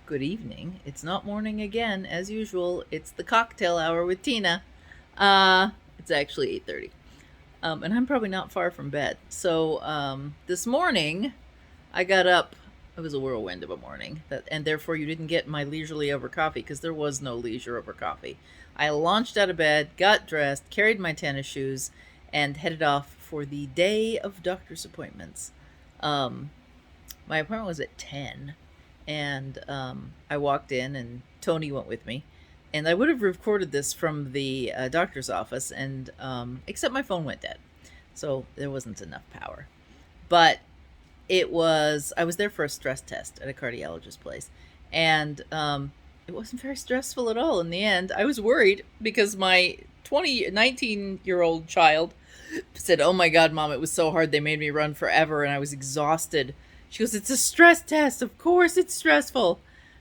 Good evening. It's not morning again, as usual. It's the cocktail hour with Tina. It's actually 8:30. And I'm probably not far from bed. So, this morning I got up. It was a whirlwind of a morning, and therefore you didn't get my leisurely over coffee because there was no leisure over coffee. I launched out of bed, got dressed, carried my tennis shoes, and headed off for the day of doctor's appointments. Um, my appointment was at 10, and I walked in, and Toni went with me. And I would have recorded this from the doctor's office, and except my phone went dead. So there wasn't enough power. But I was there for a stress test at a cardiologist place. And it wasn't very stressful at all in the end. I was worried because my 19-year-old child said, "Oh my God, Mom, it was so hard. They made me run forever and I was exhausted." She goes, "It's a stress test. Of course it's stressful."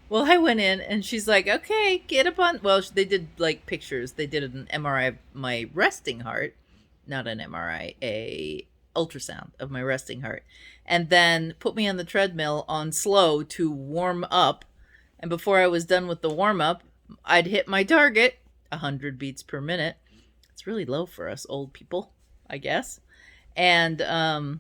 Well, I went in and she's like, "Okay, get up on." Well, they did like pictures. They did an MRI of my resting heart, not an MRI, a ultrasound of my resting heart, and then put me on the treadmill on slow to warm up. And before I was done with the warm up, I'd hit my target, 100 beats per minute. It's really low for us old people, I guess. And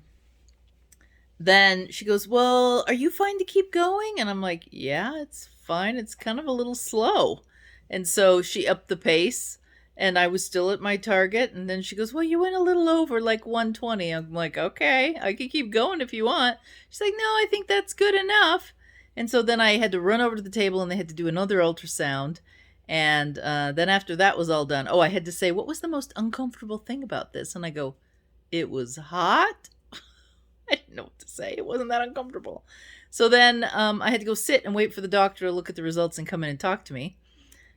then she goes, "Well, are you fine to keep going?" And I'm like, "Yeah, it's fine. It's kind of a little slow." And so she upped the pace, and I was still at my target. And then she goes, "Well, you went a little over, like 120." I'm like, "Okay, I can keep going if you want." She's like, "No, I think that's good enough." And so then I had to run over to the table and they had to do another ultrasound. And then after that was all done, I had to say, "What was the most uncomfortable thing about this?" And I go, "It was hot." I didn't know what to say. It wasn't that uncomfortable. So then I had to go sit and wait for the doctor to look at the results and come in and talk to me.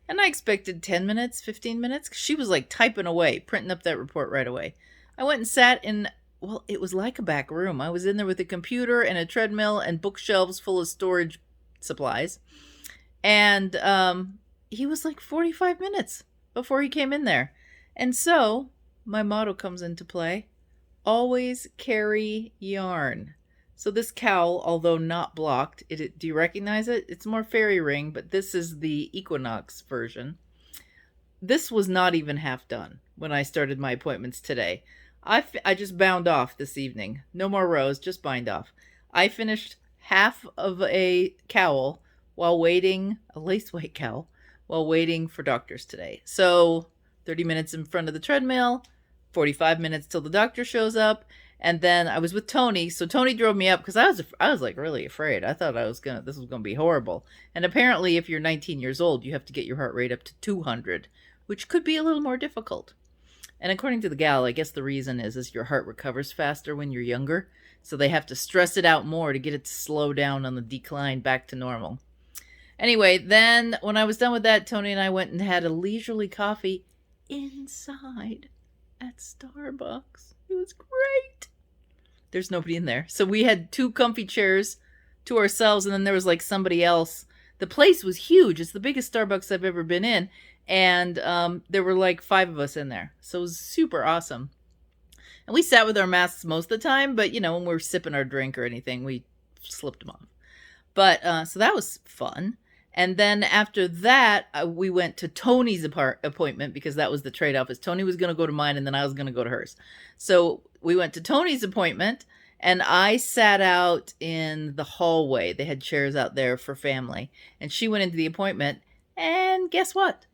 And I expected 10 minutes, 15 minutes. 'Cause she was like typing away, printing up that report right away. I went and sat in, well, it was like a back room. I was in there with a computer and a treadmill and bookshelves full of storage supplies. And he was like 45 minutes before he came in there. And so my motto comes into play: always carry yarn. So this cowl, although not blocked, do you recognize it? It's more fairy ring, but this is the Equinox version. This was not even half done when I started my appointments today. I just bound off this evening. No more rows, just bind off. I finished half of a cowl while waiting, a lace weight cowl, while waiting for doctors today. So 30 minutes in front of the treadmill, 45 minutes till the doctor shows up. And then I was with Toni. So Toni drove me up because I was like really afraid. I thought this was gonna be horrible. And apparently if you're 19 years old, you have to get your heart rate up to 200, which could be a little more difficult. And according to the gal, I guess the reason is your heart recovers faster when you're younger. So they have to stress it out more to get it to slow down on the decline back to normal. Anyway, then when I was done with that, Toni and I went and had a leisurely coffee inside at Starbucks. It was great. There's nobody in there. So we had two comfy chairs to ourselves, and then there was like somebody else. The place was huge. It's the biggest Starbucks I've ever been in. And there were like 5 of us in there. So it was super awesome. And we sat with our masks most of the time, but when we were sipping our drink or anything, we slipped them off. But so that was fun. And then after that, we went to Toni's appointment because that was the trade-off. Is Toni was going to go to mine, and then I was going to go to hers. So we went to Toni's appointment, and I sat out in the hallway. They had chairs out there for family, and she went into the appointment. And guess what?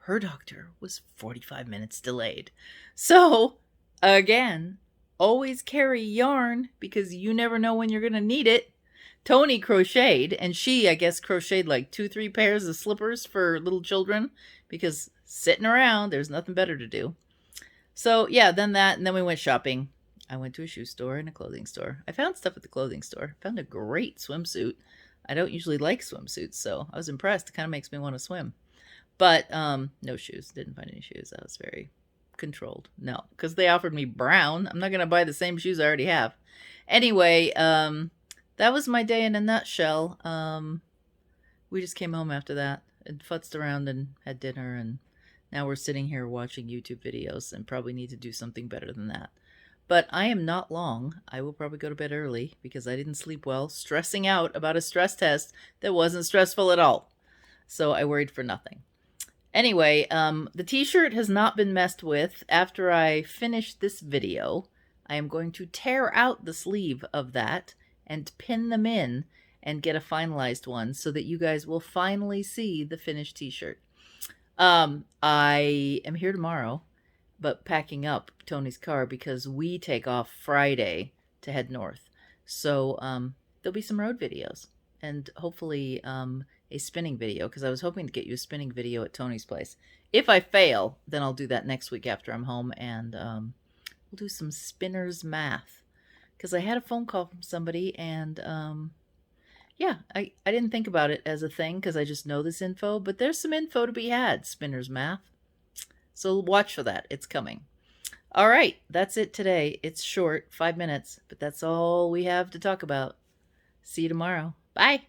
Her doctor was 45 minutes delayed. So again, always carry yarn because you never know when you're going to need it. Toni crocheted, and she, I guess, crocheted like 2-3 pairs of slippers for little children because sitting around, there's nothing better to do. So yeah, then that, and then we went shopping. I went to a shoe store and a clothing store. I found stuff at the clothing store. Found a great swimsuit. I don't usually like swimsuits, so I was impressed. It kind of makes me want to swim. But no shoes. Didn't find any shoes. I was very controlled. No, because they offered me brown. I'm not going to buy the same shoes I already have. Anyway, that was my day in a nutshell. We just came home after that and futzed around and had dinner, and now we're sitting here watching YouTube videos and probably need to do something better than that. But I am not long. I will probably go to bed early because I didn't sleep well, stressing out about a stress test that wasn't stressful at all. So I worried for nothing. Anyway, the t-shirt has not been messed with. After I finish this video, I am going to tear out the sleeve of that and pin them in and get a finalized one so that you guys will finally see the finished t-shirt. I am here tomorrow, but packing up Tony's car because we take off Friday to head north. So there'll be some road videos and hopefully a spinning video, because I was hoping to get you a spinning video at Tony's place. If I fail, then I'll do that next week after I'm home, and we'll do some spinner's math. Because I had a phone call from somebody, and yeah, I didn't think about it as a thing because I just know this info, but there's some info to be had, spinner's math. So watch for that. It's coming. All right, that's it today. It's short, 5 minutes, but that's all we have to talk about. See you tomorrow. Bye.